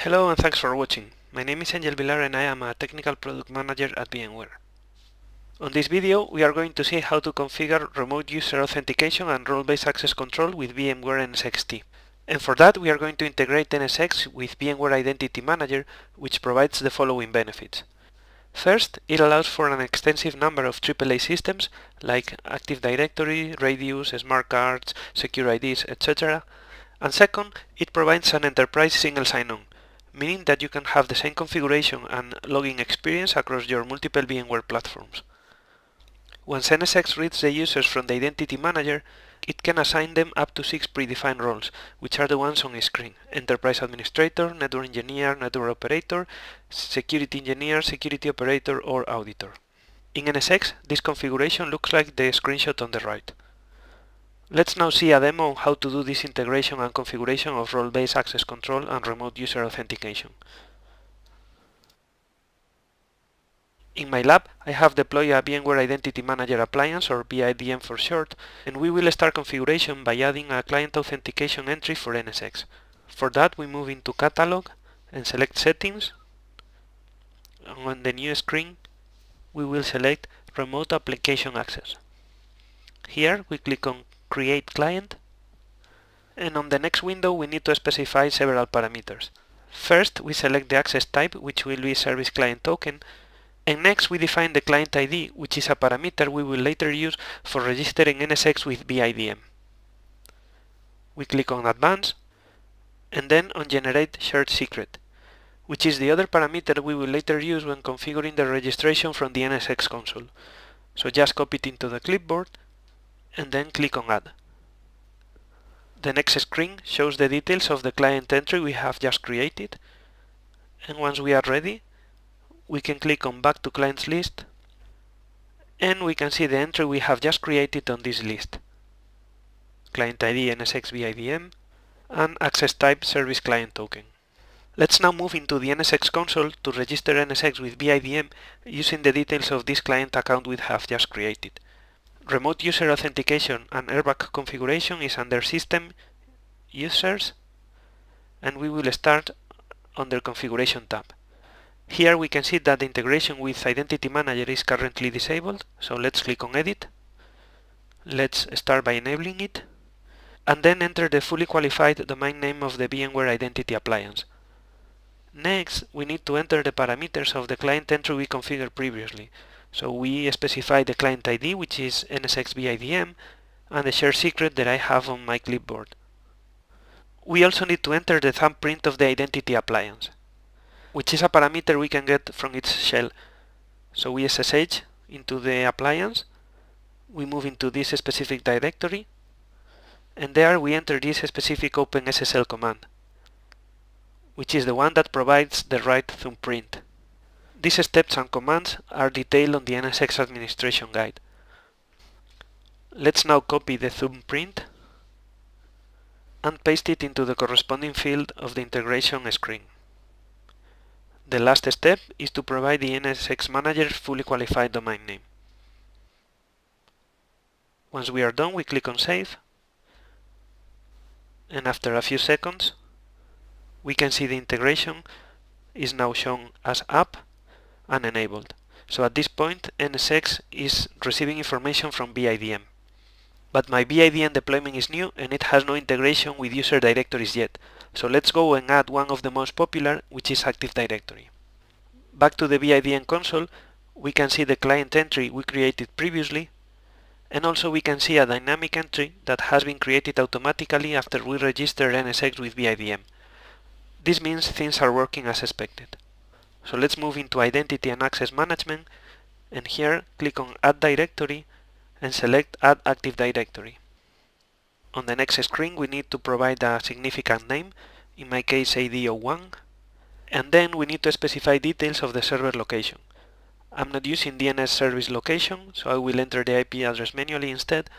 Hello and thanks for watching. My name is Angel Vilar and I am a Technical Product Manager at VMware. On this video we are going to see how to configure remote user authentication and role-based access control with VMware NSXT. And for that we are going to integrate NSX with VMware Identity Manager, which provides the following benefits. First, it allows for an extensive number of AAA systems like Active Directory, Radius, Smart Cards, Secure IDs, etc. And second, it provides an enterprise single sign-on, meaning that you can have the same configuration and login experience across your multiple VMware platforms. Once NSX reads the users from the Identity Manager, it can assign them up to 6 predefined roles, which are the ones on screen: Enterprise Administrator, Network Engineer, Network Operator, Security Engineer, Security Operator, or Auditor. In NSX, this configuration looks like the screenshot on the right. Let's now see a demo on how to do this integration and configuration of role-based access control and remote user authentication. In my lab, I have deployed a VMware Identity Manager appliance, or VIDM for short, and we will start configuration by adding a client authentication entry for NSX. For that, we move into Catalog and select Settings. And on the new screen, we will select Remote Application Access. Here, we click on Create Client, and on the next window we need to specify several parameters. First, we select the access type, which will be Service Client Token, and next we define the client ID, which is a parameter we will later use for registering NSX with VIDM. We click on Advanced, and then on Generate Shared Secret, which is the other parameter we will later use when configuring the registration from the NSX console. So just copy it into the clipboard, and then click on Add. The next screen shows the details of the client entry we have just created, and once we are ready, we can click on Back to Clients List, and we can see the entry we have just created on this list: Client ID NSX VIDM and Access Type Service Client Token. Let's now move into the NSX console to register NSX with VIDM using the details of this client account we have just created. Remote user authentication and airbag configuration is under System, Users, and we will start under Configuration tab. Here we can see that the integration with Identity Manager is currently disabled, so let's click on Edit. Let's start by enabling it, and then enter the fully qualified domain name of the VMware Identity Appliance. Next, we need to enter the parameters of the client entry we configured previously. So we specify the client ID, which is NSX VIDM, and the shared secret that I have on my clipboard. We also need to enter the thumbprint of the Identity Appliance, which is a parameter we can get from its shell. So we SSH into the appliance, we move into this specific directory, and there we enter this specific OpenSSL command, which is the one that provides the right thumbprint. These steps and commands are detailed on the NSX administration guide. Let's now copy the thumbprint and paste it into the corresponding field of the integration screen. The last step is to provide the NSX Manager's fully qualified domain name. Once we are done, we click on Save, and after a few seconds, we can see the integration is now shown as up and enabled. So at this point, NSX is receiving information from VIDM. But my VIDM deployment is new and it has no integration with user directories yet. So let's go and add one of the most popular, which is Active Directory. Back to the VIDM console, we can see the client entry we created previously, and also we can see a dynamic entry that has been created automatically after we register NSX with VIDM. This means things are working as expected. So let's move into Identity and Access Management, and here click on Add Directory and select Add Active Directory. On the next screen we need to provide a significant name, in my case AD01, and then we need to specify details of the server location. I'm not using DNS service location, so I will enter the IP address manually instead.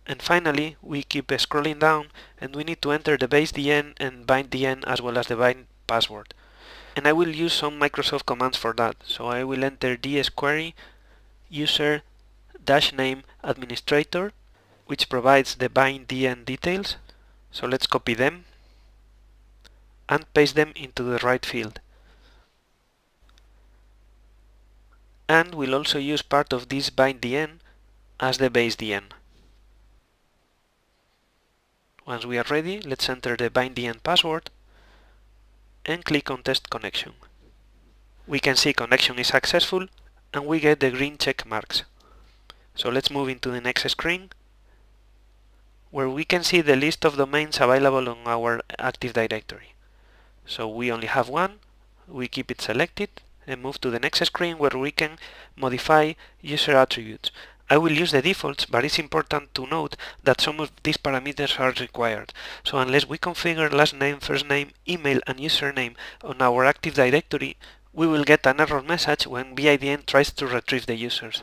And finally, we keep scrolling down and we need to enter the base DN and bind DN as well as the bind password. And I will use some Microsoft commands for that, so I will enter dsquery user-name administrator, which provides the bind DN details. So let's copy them and paste them into the right field. And we'll also use part of this bindDN as the baseDN. Once we are ready, let's enter the bindDN password and click on Test Connection. We can see connection is successful and we get the green check marks. So let's move into the next screen, where we can see the list of domains available on our Active Directory. So we only have one, we keep it selected and move to the next screen where we can modify user attributes. I will use the defaults, but it's important to note that some of these parameters are required. So unless we configure last name, first name, email and username on our Active Directory, we will get an error message when bidn tries to retrieve the users.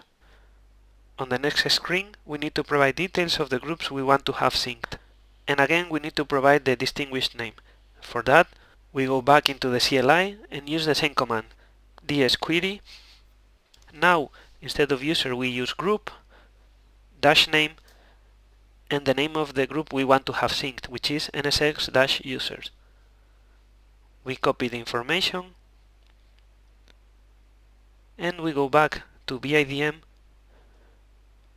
On the next screen, we need to provide details of the groups we want to have synced. And again, we need to provide the distinguished name. For that, we go back into the CLI and use the same command, dsquery. Now, instead of user, we use group, -name, and the name of the group we want to have synced, which is nsx-users. We copy the information, and we go back to bidm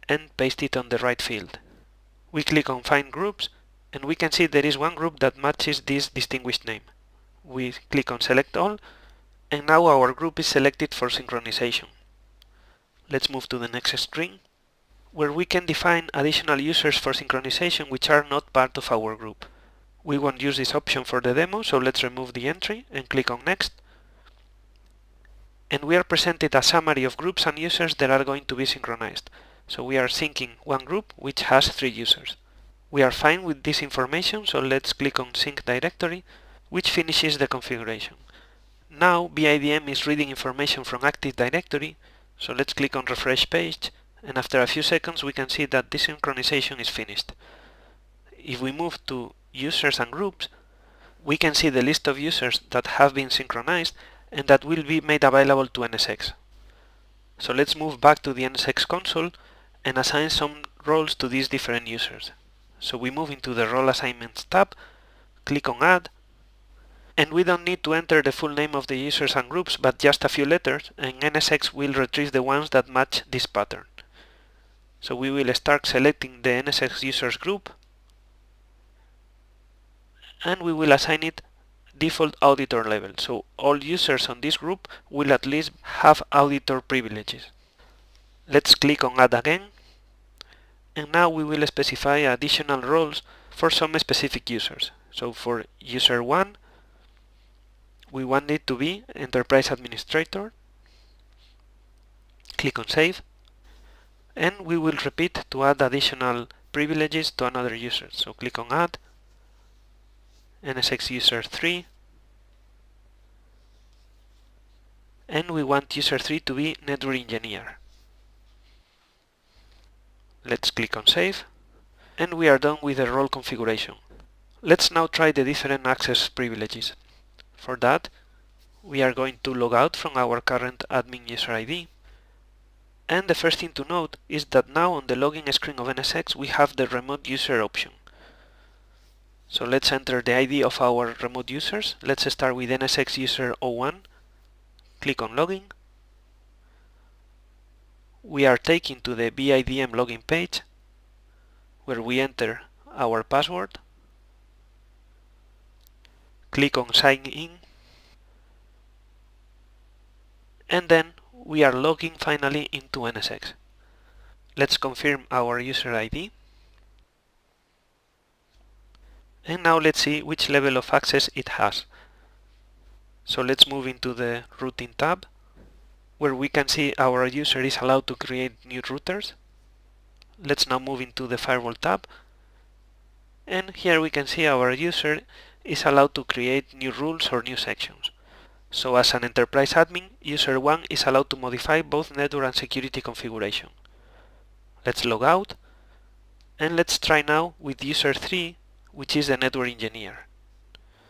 and paste it on the right field. We click on Find Groups, and we can see there is one group that matches this distinguished name. We click on Select All, and now our group is selected for synchronization. Let's move to the next screen, where we can define additional users for synchronization which are not part of our group. We won't use this option for the demo, so let's remove the entry and click on Next. And we are presented a summary of groups and users that are going to be synchronized. So we are syncing one group which has 3 users. We are fine with this information, so let's click on Sync Directory, which finishes the configuration. Now bidm is reading information from Active Directory, so let's click on Refresh Page, and after a few seconds we can see that this synchronization is finished. If we move to Users and Groups, we can see the list of users that have been synchronized and that will be made available to NSX. So let's move back to the NSX console and assign some roles to these different users. So we move into the Role Assignments tab, click on Add, and we don't need to enter the full name of the users and groups, but just a few letters, and NSX will retrieve the ones that match this pattern. So we will start selecting the NSX users group, and we will assign it default auditor level. So all users on this group will at least have auditor privileges. Let's click on Add again, and now we will specify additional roles for some specific users. So for user 1, we want it to be Enterprise Administrator. Click on Save, and we will repeat to add additional privileges to another user. So click on Add, NSX user 3, and we want user 3 to be Network Engineer. Let's click on Save, and we are done with the role configuration. Let's now try the different access privileges. For that, we are going to log out from our current admin user ID. And the first thing to note is that now on the login screen of NSX we have the remote user option. So let's enter the ID of our remote users. Let's start with NSX user 01. Click on Login. We are taken to the bidm login page, where we enter our password. Click on Sign In, and then we are logging finally into NSX. Let's confirm our user ID. And now let's see which level of access it has. So let's move into the Routing tab, where we can see our user is allowed to create new routers. Let's now move into the Firewall tab, and here we can see our user is allowed to create new rules or new sections. So as an enterprise admin, user 1 is allowed to modify both network and security configuration. Let's log out, and let's try now with user 3, which is the network engineer.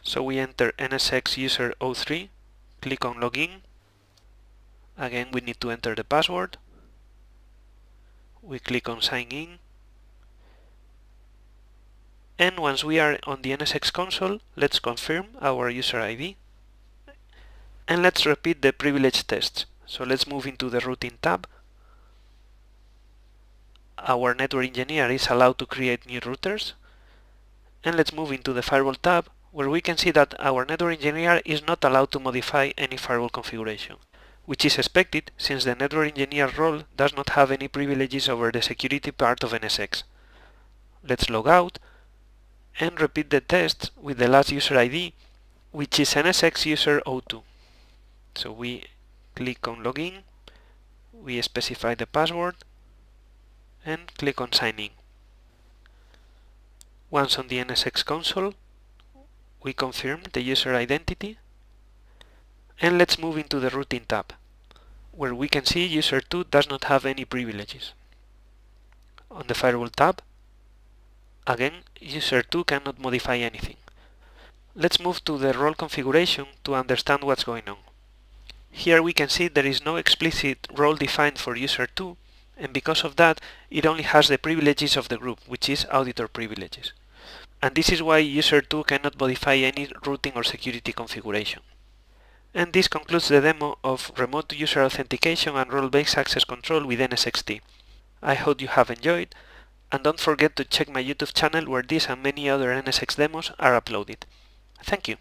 So we enter NSX user 03, click on Login. Again, we need to enter the password. We click on Sign In, And once we are on the NSX console, let's confirm our user ID. And let's repeat the privilege tests. So let's move into the routing tab. Our network engineer is allowed to create new routers. And let's move into the firewall tab, where we can see that our network engineer is not allowed to modify any firewall configuration, which is expected since the network engineer role does not have any privileges over the security part of NSX. Let's log out and repeat the tests with the last user ID, which is NSX user 02. So we click on login, we specify the password, and click on sign in. Once on the NSX console, we confirm the user identity, and let's move into the routing tab, where we can see user 2 does not have any privileges. On the firewall tab, again, user 2 cannot modify anything. Let's move to the role configuration to understand what's going on. Here we can see there is no explicit role defined for user 2, and because of that, it only has the privileges of the group, which is auditor privileges. And this is why user 2 cannot modify any routing or security configuration. And this concludes the demo of remote user authentication and role-based access control with NSXT. I hope you have enjoyed, and don't forget to check my YouTube channel where this and many other NSX demos are uploaded. Thank you.